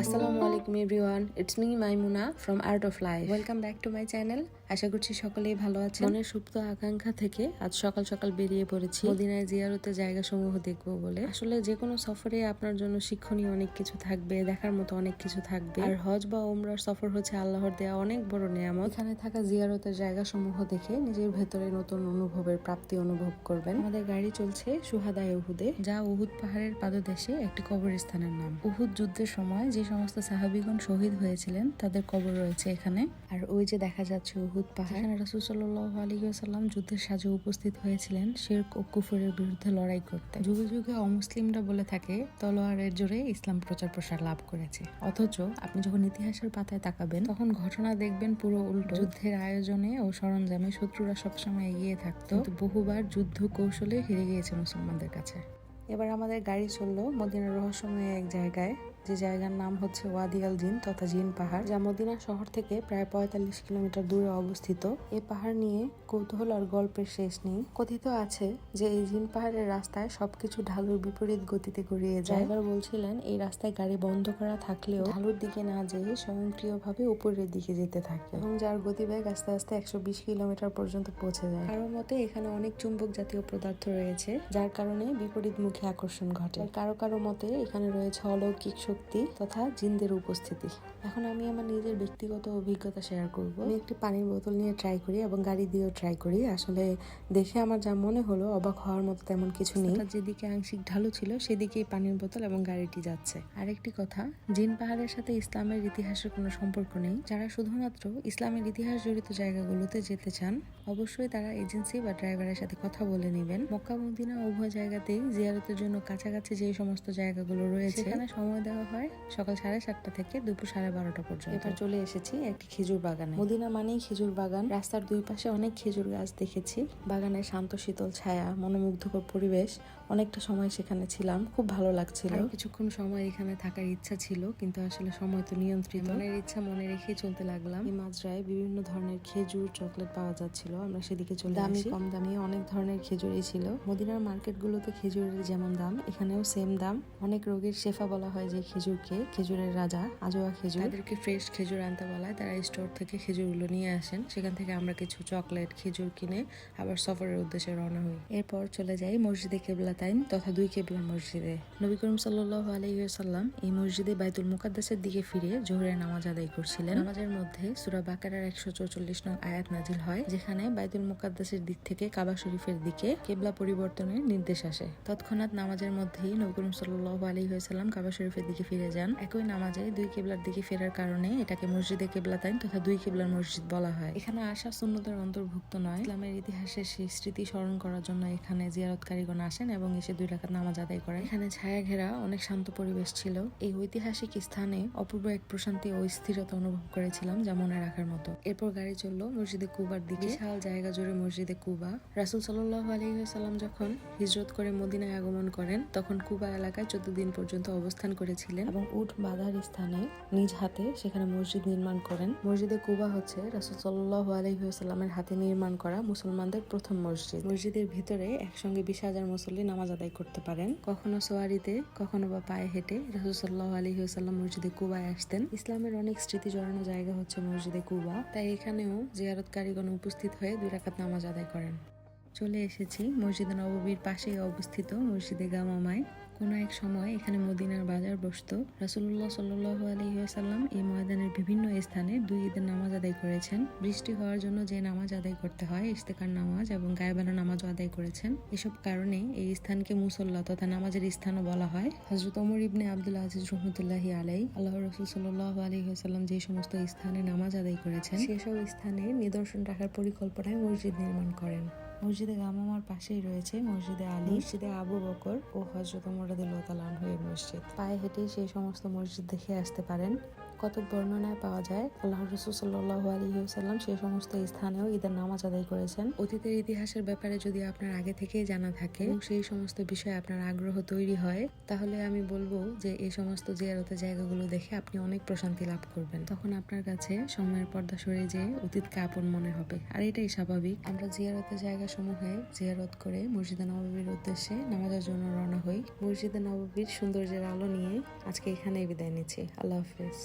আসসালামু আলাইকুম everyone, it's me Maimuna from art of life. Welcome back to my channel. আশা করছি সকলেই ভালো আছেন। মনের সুপ্ত আকাঙ্ক্ষা থেকে আজ সকাল সকাল বেরিয়ে পড়েছি মদিনায় জিয়ারতের জায়গাসমূহ দেখবো বলে। আসলে যে কোনো সফরে আপনার জন্য শিক্ষণীয় অনেক কিছু থাকবে, দেখার মতো অনেক কিছু থাকবে। আর হজ বা উমরার সফর হচ্ছে আল্লাহর দেয়া অনেক বড় নেয়ামত। এখানে থাকা জিয়ারতের জায়গাসমূহ দেখে নিজের ভেতরে নতুন অনুভবের প্রাপ্তি অনুভব করবেন। আমাদের গাড়ি চলছে সুহাদায়ে উহুদে, যা উহুদ পাহাড়ের পাদদেশে একটি কবরস্থানের নাম। উহুদ যুদ্ধের সময় যে সমস্ত সাহাবীগণ শহীদ হয়েছিলেন তাদের কবর রয়েছে এখানে। আর ওই যে দেখা যাচ্ছে উহুদ পাহাড়, এখানে রাসূল সাল্লাল্লাহু আলাইহি ওয়াসাল্লাম যুদ্ধের সাজে উপস্থিত হয়েছিলেন শিরক ও কুফরের বিরুদ্ধে লড়াই করতে। যুগে যুগে অমুসলিমরা বলে থাকে তলোয়ারের জোরে ইসলাম প্রচার প্রসার লাভ করেছে, অথচ আপনি যখন ইতিহাসের পাতায় তাকাবেন তখন ঘটনা দেখবেন পুরো উল্টো। যুদ্ধের আয়োজনে ও সরঞ্জামে শত্রুরা সবসময় এগিয়ে থাকতো, কিন্তু বহুবার যুদ্ধ কৌশলে হেরে গিয়েছে মুসলমানদের কাছে। এবার আমাদের গাড়ি চললো মদিনার রহস্যময় এক জায়গায়, যে জায়গার নাম হচ্ছে ওয়াদি আল জিন তথা জিন পাহাড়, যা মদিনা শহর থেকে প্রায় 45 কিলোমিটার দূরে অবস্থিত। এই পাহাড় নিয়ে কৌতূহল আর গল্পের শেষ নেই। কথিত আছে যে এই জিন পাহাড়ের রাস্তায় সবকিছু ঢালুর বিপরীত গতিতে গড়িয়ে যায়। ড্রাইভার বলছিলেন এই রাস্তায় গাড়ি বন্ধ করা থাকলেও ঢালুর দিকে না যেয়ে স্বয়ংক্রিয়ভাবে উপরের দিকে যেতে থাকে, এবং যার গতিবেগ আস্তে আস্তে 120 কিলোমিটার পর্যন্ত পৌঁছে যায়। কারো মতে এখানে অনেক চুম্বক জাতীয় পদার্থ রয়েছে, যার কারণে বিপরীতমুখী আকর্ষণ ঘটে। কারো কারো মতে এখানে রয়েছে অলৌকিক শক্তি তথা জিনদের উপস্থিতি। এখন আমি আমার নিজের ব্যক্তিগত অভিজ্ঞতা শেয়ার করব। আমি একটি পানির বোতল নিয়ে ট্রাই করি এবং গাড়ি দিয়েও ট্রাই করি। আসলে দেখে আমার যা মনে হলো, অবাক হওয়ার মতো তেমন কিছু নেই। যেদিকে আংশিক ঢালু ছিল সেদিকেই পানির বোতল এবং গাড়িটি যাচ্ছে। আরেকটি কথা, জিন পাহাড়ের সাথে ইসলামের ইতিহাসের কোনো সম্পর্ক নেই। যারা শুধুমাত্র ইসলামের ইতিহাস জড়িত জায়গাগুলোতে যেতে চান, অবশ্যই তারা এজেন্সি বা ড্রাইভারের সাথে কথা বলে নেবেন। মক্কা মদিনা উভয় জায়গাতেই জিয়ারতের জন্য কাছাকাছি যে সমস্ত জায়গাগুলো রয়েছে সেখানে সময় দেওয়া হয় সকাল 7:30 থেকে দুপুর 12:30 পর্যন্ত। এবার চলে এসেছি একটি খেজুর বাগানে। মদিনা মানেই খেজুর বাগান। রাস্তার দুই পাশে অনেক খেজুর গাছ দেখেছি। বাগানের শান্ত শীতল ছায়া, মনোমুগ্ধকর পরিবেশ, অনেকটা সময় সেখানে ছিলাম, খুব ভালো লাগছিল। কিছুক্ষণ সময় এখানে থাকার ইচ্ছা ছিল, কিন্তু আসলে সময় তো নিয়ন্ত্রিত। মনের ইচ্ছা মনে রেখেই চলতে লাগলাম। এই মাজরায় বিভিন্ন ধরনের খেজুর, চকলেট পাওয়া যাচ্ছিল। আমরা সেদিকে চলে আসি। দামি কম দামি অনেক ধরনের খেজুরই ছিল। মদিনার মার্কেটগুলোতে খেজুরের যেমন দাম, এখানেও সেম দাম। অনেক রোগীর শেফা বলা হয় যে খেজুরকে, খেজুরের রাজা, আজোয়া খেজুর। তাদেরকে ফ্রেশ খেজুর আনতে বলা হয়, তারা স্টোর থেকে খেজুরগুলো নিয়ে আসেন। সেখান থেকে আমরা কিছু চকলেট, খেজুর কিনে আবার সফরের উদ্দেশ্যে রওনা হই। এরপর চলে যাই মসজিদে কেবলাতাইন তথা দুই কেবলার মসজিদে। নবী করিম সাল্লাল্লাহু আলাইহি ওয়াসাল্লাম এই মসজিদে বাইতুল মুকাদ্দাসের দিকে ফিরে জোহরের নামাজ আদায় করছিলেন। নামাজের মধ্যে সূরা বাকারার 144 নং আয়াত নাজিল হয়, যেখানে বাইতুল মুকাদ্দাসের দিক থেকে কাবা শরীফের দিকে কেবলা পরিবর্তনের নির্দেশ আসে। তৎক্ষণাৎ নামাজের মধ্যেই নবী করিম সাল্লাল্লাহু আলাইহি ওয়াসাল্লাম কাবা শরীফের দিকে ফিরে যান। একই নামাজে দুই কেবলার দিকে ফেরার কারণে এটাকে মসজিদে কেবলাতাইন তথা দুই কেবলার মসজিদ বলা হয়। এখানে আসা সুন্নতের অন্তর্ভুক্ত নয়। ইসলামের ইতিহাসের সেই স্মৃতি স্মরণ করার জন্য এখানে জিয়ারতকারীগণ আসেন এবং এসে 2 রাকাত নামাজ আদায় করেন। এখানে ছায়া ঘেরা অনেক শান্ত পরিবেশ ছিল। এই ঐতিহাসিক স্থানে অপূর্ব এক প্রশান্তি ও স্থিরতা অনুভব করেছিলাম, যা মনে রাখার মতো। এরপর গাড়ি চললো মসজিদে কুবার দিকে। বিশাল জায়গা জুড়ে মসজিদে কুবা। রাসূল সাল্লাল্লাহু আলাইহি ওয়াসাল্লাম যখন হিজরত করে মদিনায় আগমন করেন, তখন কুবা এলাকায় 14 দিন পর্যন্ত অবস্থান করেছিলেন এবং উট বাঁধার স্থানে নিজ হাতে সেখানে মসজিদ নির্মাণ করেন। মসজিদে কুবা হচ্ছে রাসূল সাল্লাল্লাহু আলাইহি ওয়াসাল্লামের হাতে নির্মাণ করা মুসলমানদের প্রথম মসজিদ। মসজিদের ভিতরে একসঙ্গে 20,000 মুসল্লি নামাজ আদায় করতে পারেন। কখনো সোয়ারিতে, কখনো বা পায়ে হেঁটে রাসূল সাল্লাল্লাহু আলাইহি ওয়াসাল্লাম মসজিদে কুবায় আসতেন। ইসলামের অনেক স্মৃতি জড়ানো জায়গা হচ্ছে মসজিদে কুবা, তাই এখানেও জিয়ারতকারীগণ উপস্থিত হয়ে 2 রাকাত নামাজ আদায় করেন। চলে এসেছি মসজিদে নববীর পাশেই অবস্থিত মসজিদে গামামায়। কোনো এক সময় এখানে মদিনার বাজার বসতো। রাসূলুল্লাহ সাল্লাল্লাহু আলাইহি ওয়াসাল্লাম এই ময়দানের বিভিন্ন স্থানে 2 ঈদের নামাজ আদায় করেছেন। বৃষ্টি হওয়ার জন্য যে নামাজ আদায় করতে হয়, ইশতেকার নামাজ এবং গায়েবানা নামাজও আদায় করেছেন। এসব কারণে এই স্থানকে মুসল্লা তথা নামাজের স্থানও বলা হয়। হযরত ওমর ইবনে আব্দুল আজিজ রাহমাতুল্লাহি আলাইহি, আল্লাহর রাসূল সাল্লাল্লাহু আলাইহি ওয়াসাল্লাম যে সমস্ত স্থানে নামাজ আদায় করেছেন, সেসব স্থানে নিদর্শন রাখার পরিকল্পনায় মসজিদ নির্মাণ করেন। মসজিদে গামামার পাশেই রয়েছে মসজিদে আলী, মসজিদে আবু বকর ও হযরত ওমর রাদিয়াল্লাহু তাআলা আনহু এর মসজিদ। পায়ে হেঁটে সেই সমস্ত মসজিদ দেখে আসতে পারেন। কতক বর্ণনায় পাওয়া যায় আল্লাহ রাসূল সাল্লাল্লাহু আলাইহি ওয়াসাল্লাম সেই সমস্ত স্থানেও ঈদের নামাজ আদায় করেছেন। অতীতের ইতিহাসের ব্যাপারে যদি আপনার আগে থেকেই জানা থাকে এবং সেই সমস্ত বিষয়ে আপনার আগ্রহ তৈরি হয়, তাহলে আমি বলবো যে এই সমস্ত জিয়ারতের জায়গাগুলো দেখে আপনি অনেক প্রশান্তি লাভ করবেন। তখন আপনার কাছে সময়ের পর্দা সরে যেয়ে অতীতকে আপন মনে হবে, আর এটাই স্বাভাবিক। আমরা জিয়ারতের জায়গা সমূহে জিয়ারত করে মসজিদে নববীর উদ্দেশ্যে নামাজের জন্য রওনা হই। মসজিদে নববীর সৌন্দর্যের আলো নিয়ে আজকে এখানেই বিদায় নিচ্ছি। আল্লাহ হাফেজ।